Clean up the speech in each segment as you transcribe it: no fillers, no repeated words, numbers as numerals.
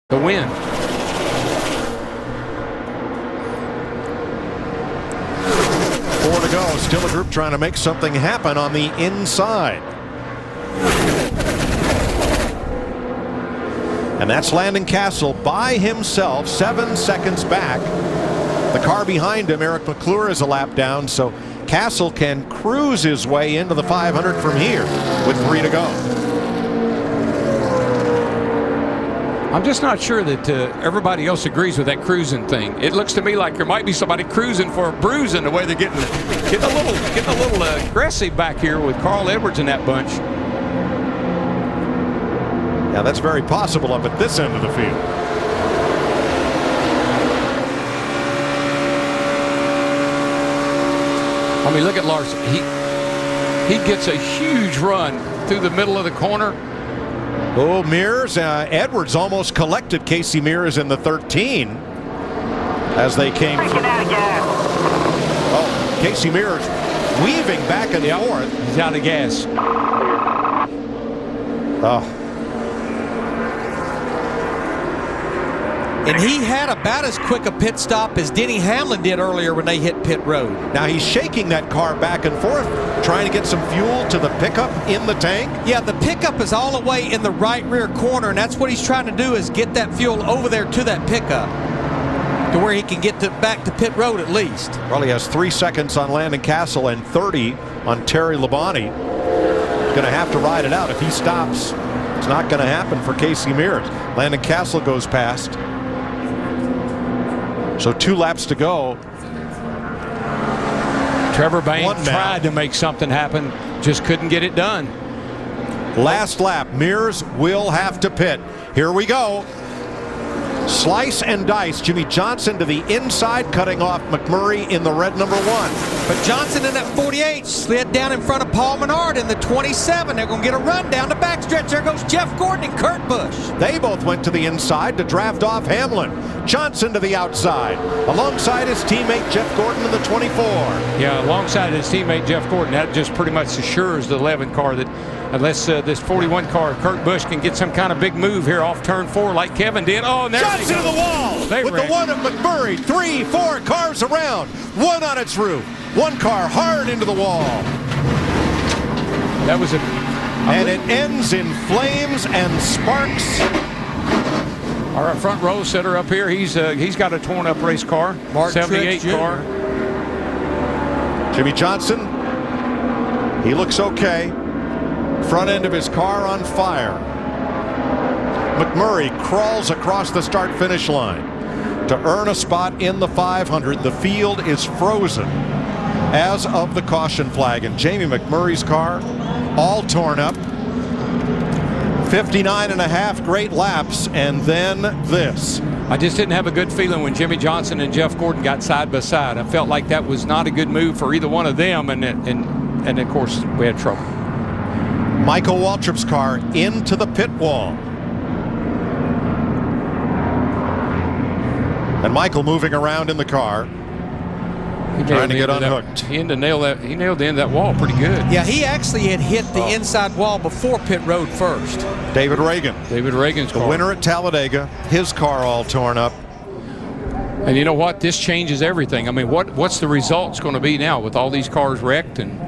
to win. Four to go. Still a group trying to make something happen on the inside. And that's Landon Castle by himself, 7 seconds back. The car behind him, Eric McClure, is a lap down, so Castle can cruise his way into the 500 from here with 3 to go. I'm just not sure that everybody else agrees with that cruising thing. It looks to me like there might be somebody cruising for a bruising the way they're getting a little aggressive back here with Carl Edwards in that bunch. Yeah, that's very possible up at this end of the field. I mean, look at Larson. He gets a huge run through the middle of the corner. Oh, Mears. Edwards almost collected Casey Mears in the 13 as they came through. Oh, Casey Mears weaving back and forth. He's out of gas. Oh. And he had about as quick a pit stop as Denny Hamlin did earlier when they hit pit road. Now he's shaking that car back and forth, trying to get some fuel to the pickup in the tank. Yeah, the pickup is all the way in the right rear corner, and that's what he's trying to do, is get that fuel over there to that pickup to where he can get back to pit road at least. Well, he has 3 seconds on Landon Castle and 30 on Terry Labonte. He's going to have to ride it out. If he stops, it's not going to happen for Casey Mears. Landon Castle goes past. So 2 laps to go. Trevor Bayne tried to make something happen, just couldn't get it done. Last lap, Mears will have to pit. Here we go. Slice and dice. Jimmy Johnson to the inside, cutting off McMurray in the red number 1. But Johnson in that 48 slid down in front of Paul Menard in the 27. They're going to get a run down the backstretch. There goes Jeff Gordon and Kurt Busch. They both went to the inside to draft off Hamlin. Johnson to the outside, alongside his teammate Jeff Gordon in the 24. Yeah, alongside his teammate Jeff Gordon. That just pretty much assures the 11 car that unless this 41 car, Kurt Busch, can get some kind of big move here off turn 4 like Kevin did. Oh, and there Johnson to the wall with the 1 of McMurray. 3, 4 cars around. 1 on its roof. 1 car hard into the wall. That was and it ends in flames and sparks. Our front row setter up here, he's got a torn up race car, Mark 78 Trix car. Jimmy Johnson, he looks okay. Front end of his car on fire. McMurray crawls across the start finish line to earn a spot in the 500. The field is frozen as of the caution flag, and Jamie McMurray's car all torn up. 59.5 great laps, and then this. I just didn't have a good feeling when Jimmy Johnson and Jeff Gordon got side by side. I felt like that was not a good move for either one of them, and of course we had trouble. Michael Waltrip's car into the pit wall. And Michael moving around in the car, trying to get unhooked. He nailed the end of that wall pretty good. Yeah, he actually had hit the inside wall before pit road first. David Reagan. David Reagan's car. The winner at Talladega, his car all torn up. And you know what? This changes everything. I mean, what's the results going to be now with all these cars wrecked? And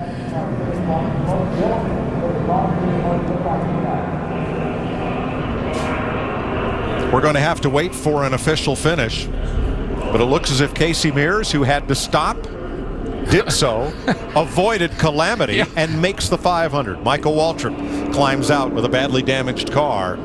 we're going to have to wait for an official finish. But it looks as if Casey Mears, who had to stop, did so, avoided calamity, and makes the 500. Michael Waltrip climbs out with a badly damaged car.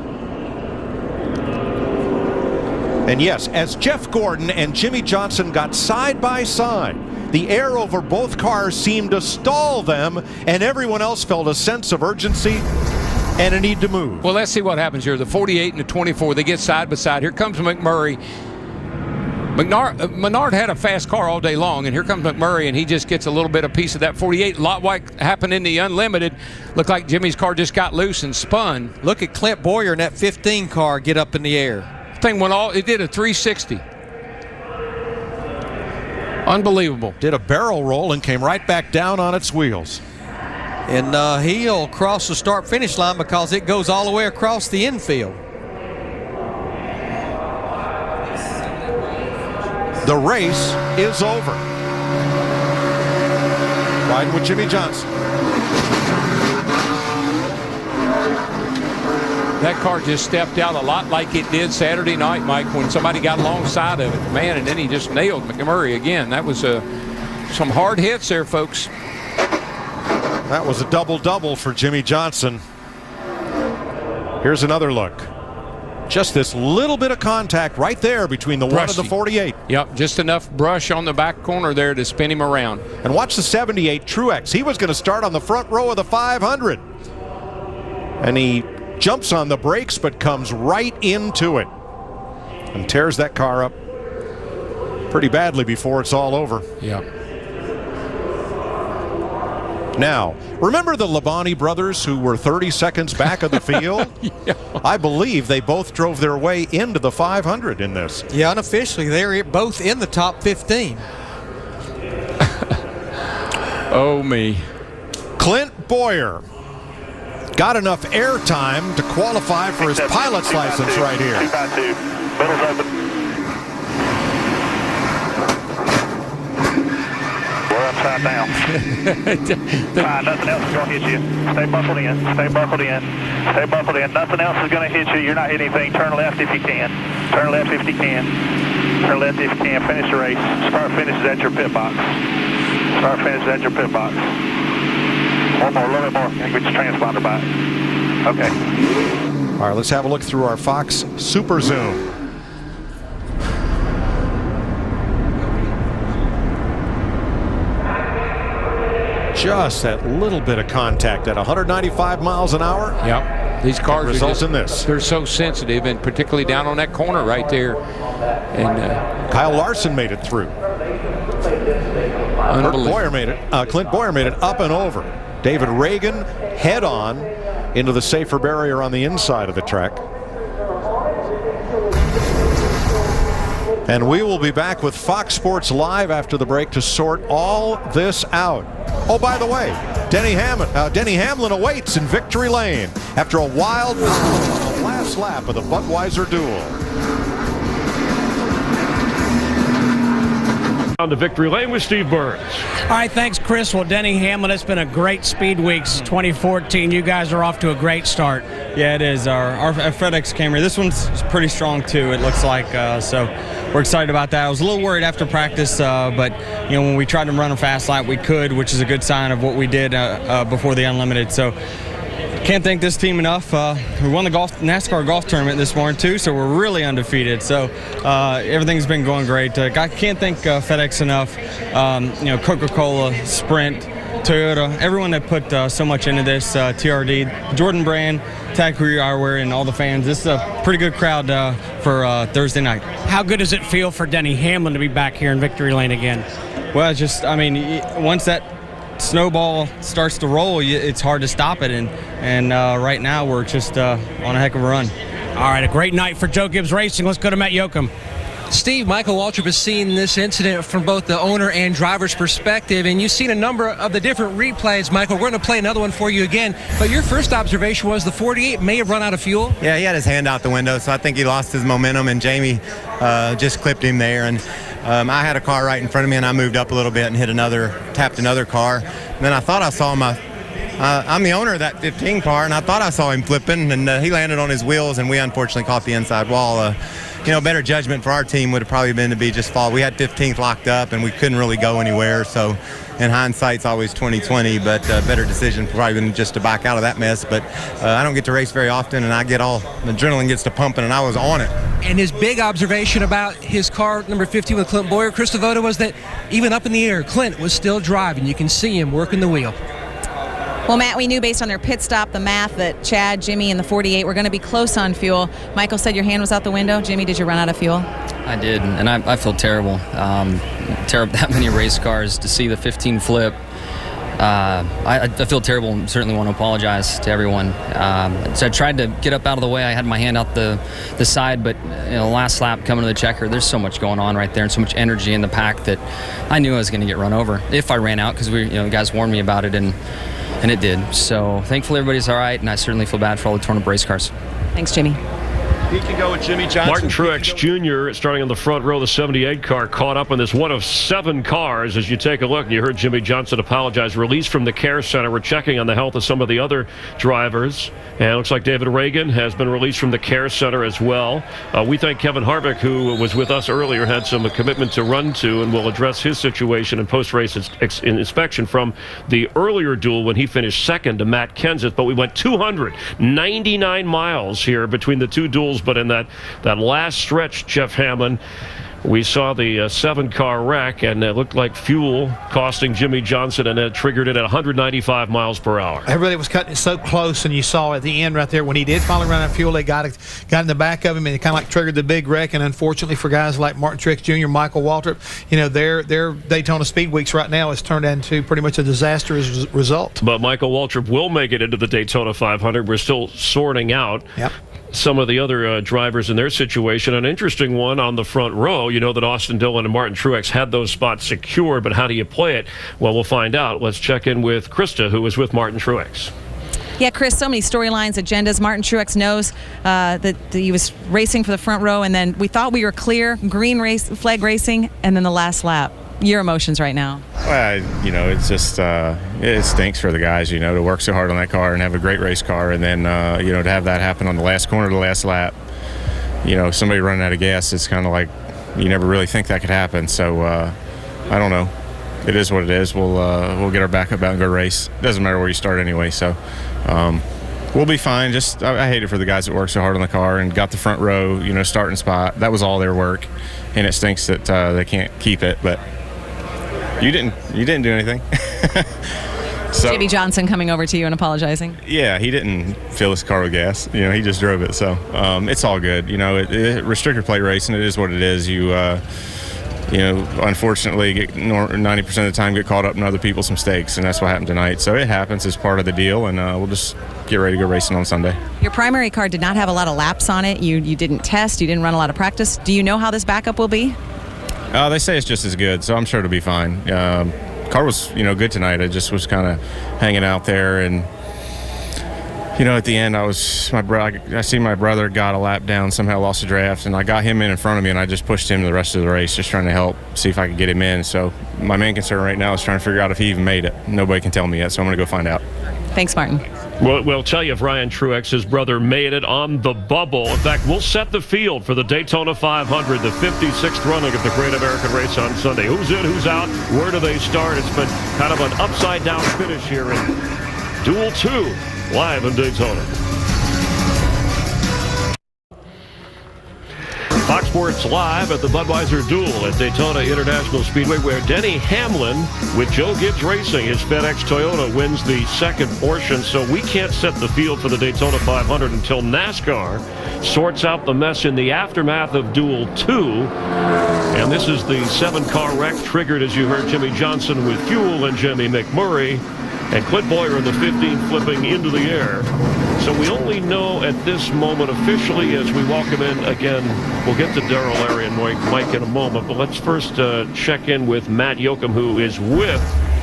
And yes, as Jeff Gordon and Jimmy Johnson got side by side, the air over both cars seemed to stall them, and everyone else felt a sense of urgency and a need to move. Well, let's see what happens here. The 48 and the 24, they get side by side. Here comes McMurray. Menard had a fast car all day long, and here comes McMurray, and he just gets a little bit of piece of that 48. A lot like happened in the Unlimited. Looked like Jimmy's car just got loose and spun. Look at Clint Bowyer in that 15 car get up in the air. Thing went it did a 360. Unbelievable. Did a barrel roll and came right back down on its wheels. And he'll cross the start-finish line because it goes all the way across the infield. The race is over. Riding with Jimmy Johnson. That car just stepped out a lot like it did Saturday night, Mike, when somebody got alongside of it. Man, and then he just nailed McMurray again. That was some hard hits there, folks. That was a double-double for Jimmy Johnson. Here's another look. Just this little bit of contact right there between the 1 and the 48. Yep, just enough brush on the back corner there to spin him around. And watch the 78 Truex. He was going to start on the front row of the 500. And he jumps on the brakes but comes right into it and tears that car up pretty badly before it's all over. Yeah. Now, remember the Labonte brothers who were 30 seconds back of the field? Yeah. I believe they both drove their way into the 500 in this. Yeah, unofficially, they're both in the top 15. Oh, me. Clint Bowyer got enough air time to qualify for his pilot's license right here. 252. Middle's open. We're upside down. Fine, nothing else is going to hit you. Stay buckled in. Stay buckled in. Stay buckled in. Nothing else is going to hit you. You're not hitting anything. Turn left if you can. Turn left if you can. Turn left if you can. Finish the race. Start finishes at your pit box. Start finishes at your pit box. One more, a little bit more. Get your transponder back. Okay. All right, let's have a look through our Fox Super Zoom. Just that little bit of contact at 195 miles an hour. Yep. These cars results in this. They're so sensitive, and particularly down on that corner right there. And Kyle Larson made it through. Clint Bowyer made it up and over. David Reagan head on into the safer barrier on the inside of the track. And we will be back with Fox Sports Live after the break to sort all this out. Oh, by the way, Denny Hamlin awaits in victory lane after a wild battle on the last lap of the Budweiser Duel. On to victory lane with Steve Burns. All right, thanks, Chris. Well, Denny Hamlin, it's been a great Speed Weeks 2014. You guys are off to a great start. Yeah, it is. Our FedEx Camry, this one's pretty strong too, it looks like. So we're excited about that. I was a little worried after practice, but you know, when we tried to run a fast lap, we could, which is a good sign of what we did before the Unlimited. So can't thank this team enough. We won the NASCAR golf tournament this morning too, so we're really undefeated. So everything's been going great. I can't thank FedEx enough. You know, Coca-Cola, Sprint, Toyota, everyone that put so much into this. TRD, Jordan Brand, Tag Career Eyewear, and all the fans. This is a pretty good crowd for Thursday night. How good does it feel for Denny Hamlin to be back here in victory lane again? Well, just, I mean, once that snowball starts to roll, it's hard to stop it, and right now we're just on a heck of a run. All right, a great night for Joe Gibbs Racing. Let's go to Matt Yoakum. Steve, Michael Waltrip has seen this incident from both the owner and driver's perspective, and you've seen a number of the different replays. Michael, we're going to play another one for you again, but your first observation was the 48 may have run out of fuel? Yeah, he had his hand out the window, so I think he lost his momentum, and Jamie just clipped him there. And I had a car right in front of me, and I moved up a little bit and tapped another car. And then I thought I saw I'm the owner of that 15 car, and I thought I saw him flipping, and he landed on his wheels, and we unfortunately caught the inside wall. You know, better judgment for our team would have probably been to be just fall. We had 15th locked up, and we couldn't really go anywhere. So, in hindsight, it's always 20/20, but better decision probably been just to back out of that mess. But I don't get to race very often, and the adrenaline gets to pumping, and I was on it. And his big observation about his car, number 15 with Clint Bowyer, Chris Devoto, was that even up in the air, Clint was still driving. You can see him working the wheel. Well, Matt, we knew based on their pit stop, the math, that Chad, Jimmy, and the 48 were going to be close on fuel. Michael said your hand was out the window. Jimmy, did you run out of fuel? I did, and I feel terrible. Terrible that many race cars to see the 15 flip. I feel terrible and certainly want to apologize to everyone. So I tried to get up out of the way. I had my hand out the side, but last lap coming to the checker, there's so much going on right there and so much energy in the pack that I knew I was going to get run over if I ran out, because the guys warned me about it, and it did. So thankfully everybody's all right, and I certainly feel bad for all the torn up race cars. Thanks, Jimmy. he can go with Jimmy Johnson. Martin Truex Jr. starting on the front row of the 78 car, caught up in this one of 7 cars. As you take a look, and you heard Jimmy Johnson apologize. Released from the care center. We're checking on the health of some of the other drivers. And it looks like David Reagan has been released from the care center as well. We thank Kevin Harvick, who was with us earlier, had some commitment to run to, and will address his situation in post-race inspection from the earlier duel when he finished second to Matt Kenseth. But we went 299 miles here between the 2 duels. But in that last stretch, Jeff Hamlin, we saw the 7-car wreck, and it looked like fuel costing Jimmy Johnson, and it triggered it at 195 miles per hour. It really was cutting it so close, and you saw at the end right there when he did finally run out of fuel, they got in the back of him, and it kind of like triggered the big wreck. And unfortunately for guys like Martin Truex Jr., Michael Waltrip, their Daytona Speed Weeks right now has turned into pretty much a disastrous result. But Michael Waltrip will make it into the Daytona 500. We're still sorting out some of the other drivers in their situation. An interesting one on the front row. You know that Austin Dillon and Martin Truex had those spots secured, but how do you play it? Well, we'll find out. Let's check in with Krista, who was with Martin Truex. Yeah, Chris, so many storylines, agendas. Martin Truex knows that he was racing for the front row, and then we thought we were clear, green flag racing, and then the last lap. Your emotions right now? Well, it's just it stinks for the guys, to work so hard on that car and have a great race car, and then to have that happen on the last corner of the last lap. Somebody running out of gas. It's kind of like you never really think that could happen. So I don't know. It is what it is. We'll get our backup out and go race. It doesn't matter where you start anyway. So we'll be fine. Just I hate it for the guys that work so hard on the car and got the front row, starting spot. That was all their work, and it stinks that they can't keep it, but. You didn't do anything. So, Jimmy Johnson coming over to you and apologizing. Yeah, he didn't fill his car with gas. He just drove it. So it's all good. Restrictor plate racing, it is what it is. Unfortunately, 90% of the time get caught up in other people's mistakes, and that's what happened tonight. So it happens. It's part of the deal, and we'll just get ready to go racing on Sunday. Your primary car did not have a lot of laps on it. You didn't test. You didn't run a lot of practice. Do you know how this backup will be? They say it's just as good, so I'm sure it'll be fine. Car was, good tonight. I just was kind of hanging out there, and at the end, I see my brother got a lap down, somehow lost a draft, and I got him in front of me, and I just pushed him the rest of the race, just trying to help see if I could get him in. So my main concern right now is trying to figure out if he even made it. Nobody can tell me yet, so I'm going to go find out. Thanks, Martin. We'll tell you if Ryan Truex, his brother, made it on the bubble. In fact, we'll set the field for the Daytona 500, the 56th running of the Great American Race on Sunday. Who's in, who's out, where do they start? It's been kind of an upside-down finish here in Duel 2, live in Daytona. Fox Sports Live at the Budweiser Duel at Daytona International Speedway, where Denny Hamlin with Joe Gibbs Racing, his FedEx Toyota, wins the second portion. So we can't set the field for the Daytona 500 until NASCAR sorts out the mess in the aftermath of Duel 2. And this is the 7-car wreck triggered, as you heard, Jimmy Johnson with fuel and Jimmy McMurray, and Clint Bowyer in the 15 flipping into the air. So we only know at this moment officially as we welcome in again. We'll get to Darrell, Larry, and Mike in a moment, but let's first check in with Matt Yoakum, who is with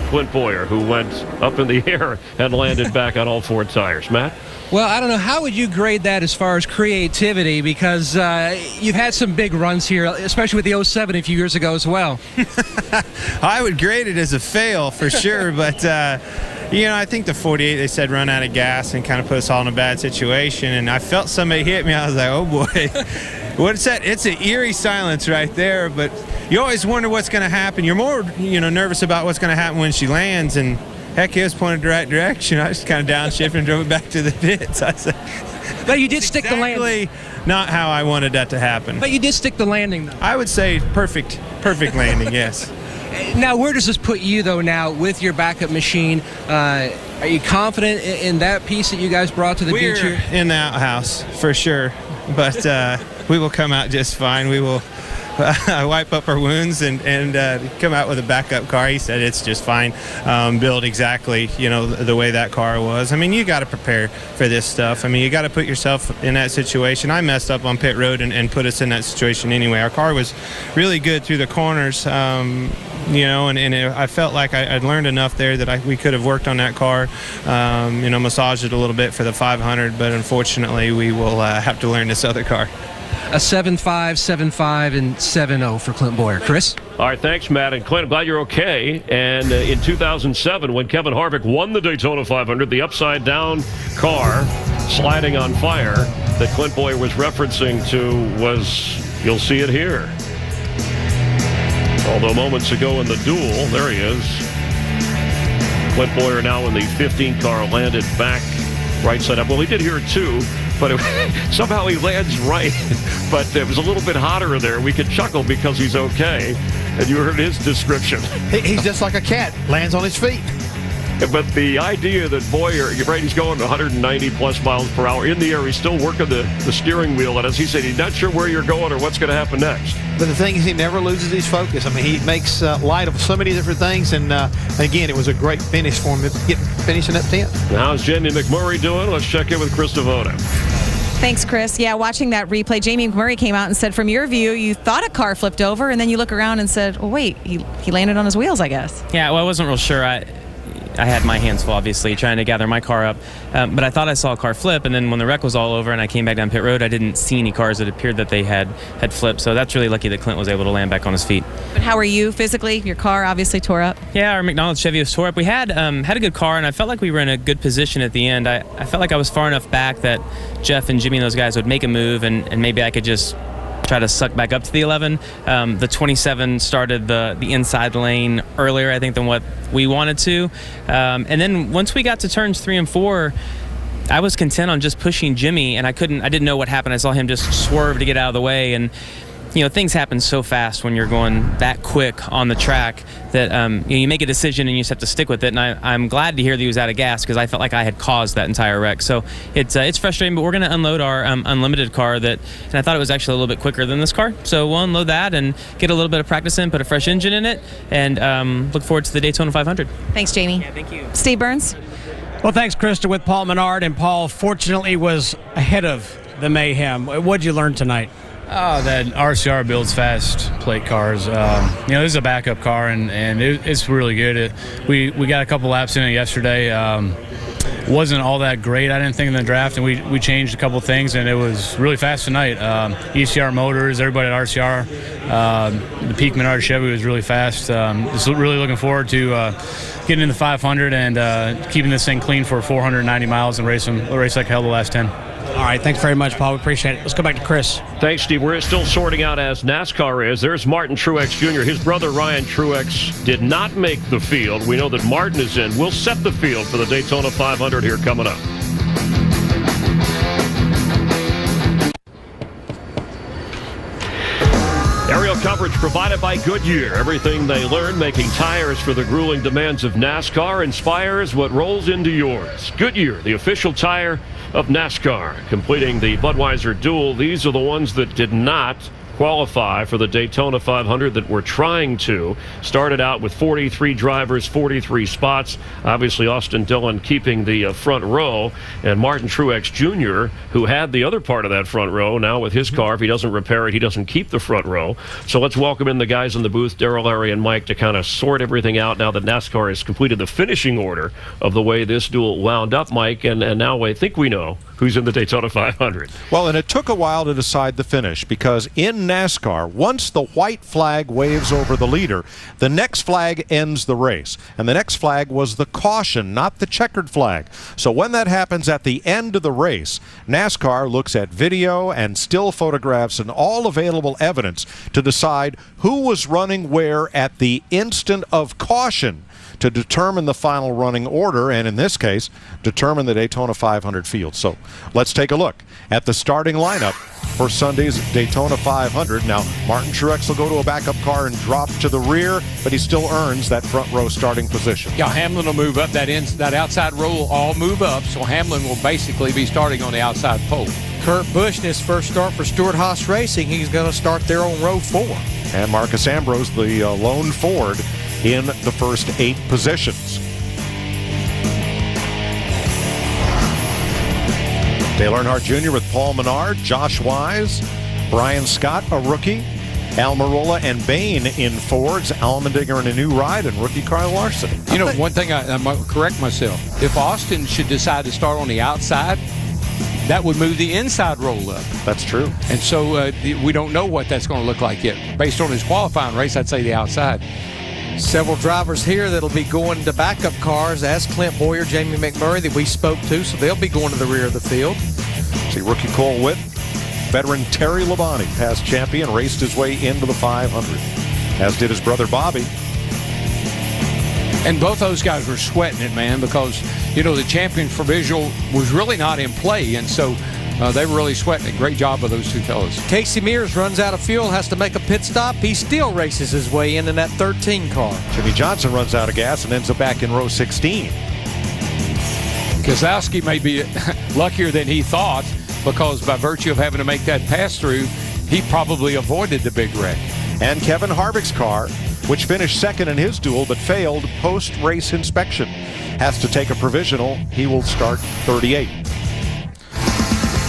Clint Bowyer, who went up in the air and landed back on all 4 tires. Matt? Well, I don't know. How would you grade that as far as creativity? Because you've had some big runs here, especially with the 07 a few years ago as well. I would grade it as a fail for sure, but I think the 48, they said run out of gas and kind of put us all in a bad situation, and I felt somebody hit me. I was like, oh boy. What's that? It's an eerie silence right there, but you always wonder what's going to happen. You're more, nervous about what's going to happen when she lands, and heck, it was pointed the right direction. I just kind of downshifted and drove it back to the pits. I said, but you did stick the landing. Not how I wanted that to happen. But you did stick the landing, though. I would say perfect landing, yes. Now, where does this put you, though, now with your backup machine? Are you confident in that piece that you guys brought to the beach here? In the outhouse, for sure. But will come out just fine. We will wipe up our wounds and come out with a backup car. He said it's just fine. Built exactly, the way that car was. I mean, you got to prepare for this stuff. I mean, you got to put yourself in that situation. I messed up on pit road and put us in that situation anyway. Our car was really good through the corners. I felt like I'd learned enough there that we could have worked on that car, massaged it a little bit for the 500, but unfortunately we will have to learn this other car. A 7.5, 7.5, and 7.0 for Clint Bowyer. Chris? All right, thanks, Matt. And Clint, I'm glad you're okay. And in 2007, when Kevin Harvick won the Daytona 500, the upside-down car sliding on fire that Clint Bowyer was referencing to was, you'll see it here. Although moments ago in the duel, there he is. Clint Bowyer now in the 15 car, landed back right side up. Well, he did here too, but somehow he lands right. But it was a little bit hotter in there. We could chuckle because he's okay. And you heard his description. He's just like a cat, lands on his feet. But the idea that Bowyer, right, he's going 190 plus miles per hour in the air. He's still working the steering wheel. And as he said, he's not sure where you're going or what's going to happen next. But the thing is, he never loses his focus. I mean, he makes light of so many different things. And again, it was a great finish for him, finishing up 10th. How's Jamie McMurray doing? Let's check in with Chris Devoto. Thanks, Chris. Yeah, watching that replay, Jamie McMurray came out and said, from your view, you thought a car flipped over, and then you look around and said, well, wait, he landed on his wheels, I guess. Yeah, well, I wasn't real sure. I had my hands full, obviously, trying to gather my car up. But I thought I saw a car flip, and then when the wreck was all over and I came back down pit road, I didn't see any cars that appeared that they had flipped. So that's really lucky that Clint was able to land back on his feet. But how are you physically? Your car obviously tore up. Yeah, our McDonald's Chevy was tore up. We had a good car, and I felt like we were in a good position at the end. I felt like I was far enough back that Jeff and Jimmy and those guys would make a move, and maybe I could just try to suck back up to the 11. The 27 started the inside lane earlier, I think, than what we wanted to. And then once we got to turns 3 and 4, I was content on just pushing Jimmy, and I didn't know what happened. I saw him just swerve to get out of the way, and things happen so fast when you're going that quick on the track that you make a decision and you just have to stick with it. And I'm glad to hear that he was out of gas because I felt like I had caused that entire wreck. So it's frustrating, but we're going to unload our unlimited car and I thought it was actually a little bit quicker than this car. So we'll unload that and get a little bit of practice in, put a fresh engine in it, and look forward to the Daytona 500. Thanks, Jamie. Yeah, thank you. Steve Burns. Well, thanks, Krista, with Paul Menard. And Paul, fortunately, was ahead of the mayhem. What did you learn tonight? Oh, that RCR builds fast plate cars. This is a backup car, and it's really good. We got a couple laps in it yesterday. Wasn't all that great, I didn't think, in the draft, and we changed a couple things, and it was really fast tonight. ECR motors, everybody at RCR. The Peak Menard Chevy was really fast. Just really looking forward to getting in the 500 and keeping this thing clean for 490 miles and race like hell the last 10. All right, thanks very much, Paul. We appreciate it. Let's go back to Chris. Thanks, Steve. We're still sorting out as NASCAR is. There's Martin Truex Jr. His brother Ryan Truex did not make the field. We know that Martin is in. We'll set the field for the Daytona 500 here coming up. Aerial coverage provided by Goodyear. Everything they learn making tires for the grueling demands of NASCAR inspires what rolls into yours. Goodyear, the official tire of NASCAR. Completing the Budweiser Duel, these are the ones that did not qualify for the Daytona 500 that were trying to. Started out with 43 drivers, 43 spots. Obviously, Austin Dillon keeping the front row. And Martin Truex Jr., who had the other part of that front row, now with his car, if he doesn't repair it, he doesn't keep the front row. So let's welcome in the guys in the booth, Darrell, Larry, and Mike, to kind of sort everything out now that NASCAR has completed the finishing order of the way this duel wound up, Mike. And now I think we know who's in the Daytona 500. Well, and it took a while to decide the finish because in NASCAR, once the white flag waves over the leader, the next flag ends the race. And the next flag was the caution, not the checkered flag. So when that happens at the end of the race, NASCAR looks at video and still photographs and all available evidence to decide who was running where at the instant of caution to determine the final running order, and in this case, determine the Daytona 500 field. So let's take a look at the starting lineup for Sunday's Daytona 500. Now, Martin Truex will go to a backup car and drop to the rear, but he still earns that front row starting position. Yeah, Hamlin will move up. That outside row will all move up, so Hamlin will basically be starting on the outside pole. Kurt Busch in his first start for Stewart-Haas Racing. He's going to start there on row 4. And Marcus Ambrose, the lone Ford, in the first 8 positions. Dale Earnhardt Jr. with Paul Menard, Josh Wise, Brian Scott, a rookie, Almirola and Bain in Fords, Allmendinger in a new ride, and rookie Kyle Larson. You know, one thing I might correct myself. If Austin should decide to start on the outside, that would move the inside roll up. That's true. And so we don't know what that's going to look like yet. Based on his qualifying race, I'd say the outside. Several drivers here that'll be going to backup cars, as Clint Bowyer, Jamie McMurray that we spoke to, so they'll be going to the rear of the field. See rookie Cole Witt, veteran Terry Labonte, past champion, raced his way into the 500, as did his brother Bobby. And both those guys were sweating it, man, because, you know, the champion for visual was really not in play, and so they were really sweating it. Great job of those two fellas. Casey Mears runs out of fuel, has to make a pit stop. He still races his way in that 13 car. Jimmy Johnson runs out of gas and ends up back in row 16. Keselowski may be luckier than he thought, because by virtue of having to make that pass through, he probably avoided the big wreck. And Kevin Harvick's car, which finished second in his duel but failed post-race inspection, has to take a provisional. He will start 38.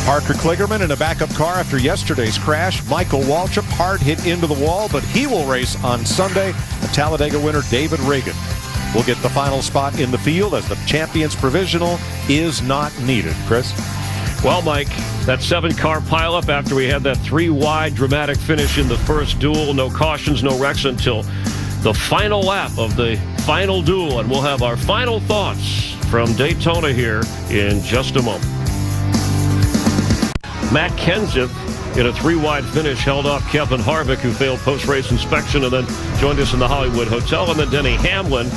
Parker Kligerman in a backup car after yesterday's crash. Michael Waltrip hard hit into the wall, but he will race on Sunday. The Talladega winner David Reagan will get the final spot in the field, as the champion's provisional is not needed. Chris? Well, Mike, that 7-car pileup after we had that 3-wide dramatic finish in the first duel. No cautions, no wrecks until the final lap of the final duel. And we'll have our final thoughts from Daytona here in just a moment. Matt Kenseth in a 3-wide finish held off Kevin Harvick, who failed post-race inspection, and then joined us in the Hollywood Hotel. And then Denny Hamlin,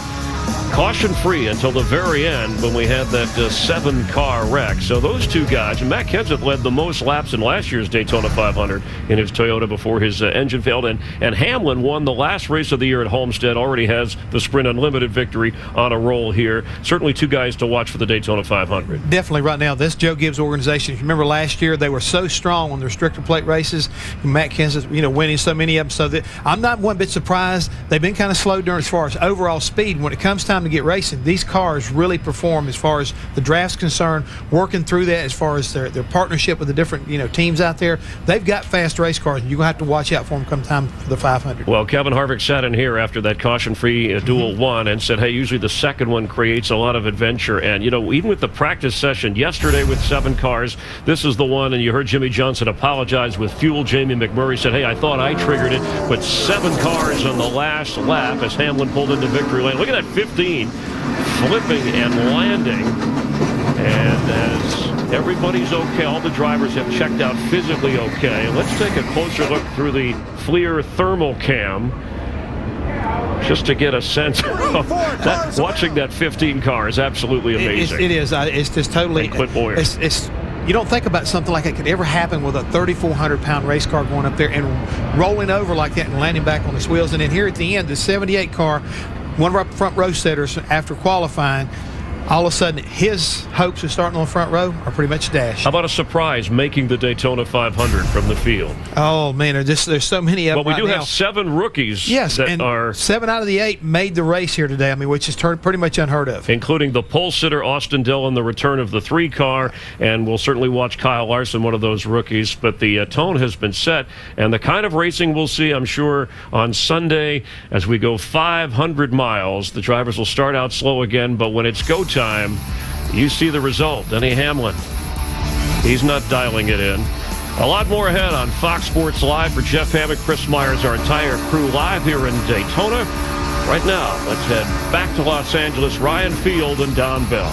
caution-free until the very end when we had that 7-car wreck. So those two guys, and Matt Kenseth led the most laps in last year's Daytona 500 in his Toyota before his engine failed. And Hamlin won the last race of the year at Homestead, already has the Sprint Unlimited victory on a roll here. Certainly two guys to watch for the Daytona 500. Definitely right now, this Joe Gibbs organization, if you remember last year, they were so strong on the restrictor plate races. Matt Kenseth, winning so many of them. So that I'm not one bit surprised. They've been kind of slow during as far as overall speed. When it comes time to get racing, these cars really perform as far as the draft's concerned, working through that as far as their partnership with the different teams out there. They've got fast race cars, and you're going to have to watch out for them come time for the 500. Well, Kevin Harvick sat in here after that caution-free duel one and said, hey, usually the second one creates a lot of adventure. And, even with the practice session yesterday with 7 cars, this is the one, and you heard Jimmy Johnson apologize with fuel. Jamie McMurray said, hey, I thought I triggered it, but 7 cars on the last lap as Hamlin pulled into victory lane. Look at that 15 flipping and landing. And as everybody's okay, all the drivers have checked out physically okay. Let's take a closer look through the FLIR thermal cam just to get a sense of that. Watching that 15 car is absolutely amazing. It is. It's just totally. Clint Bowyer. You don't think about something like it could ever happen with a 3,400-pound race car going up there and rolling over like that and landing back on its wheels. And then here at the end, the 78 car, one of our front row setters after qualifying, all of a sudden his hopes of starting on the front row are pretty much dashed. How about a surprise making the Daytona 500 from the field? Oh man, there's so many of them. Well, we do now have 7 rookies. Yes, that and are 7 out of the 8 made the race here today. I mean, which is pretty much unheard of. Including the pole sitter Austin Dillon, the return of the 3 car, and we'll certainly watch Kyle Larson, one of those rookies. But the tone has been set, and the kind of racing we'll see, I'm sure, on Sunday as we go 500 miles. The drivers will start out slow again, but when it's go time, you see the result. Denny Hamlin, he's not dialing it in. A lot more ahead on Fox Sports Live. For Jeff Hammond, Chris Myers, our entire crew live here in Daytona. Right now, let's head back to Los Angeles. Ryan Field and Don Bell.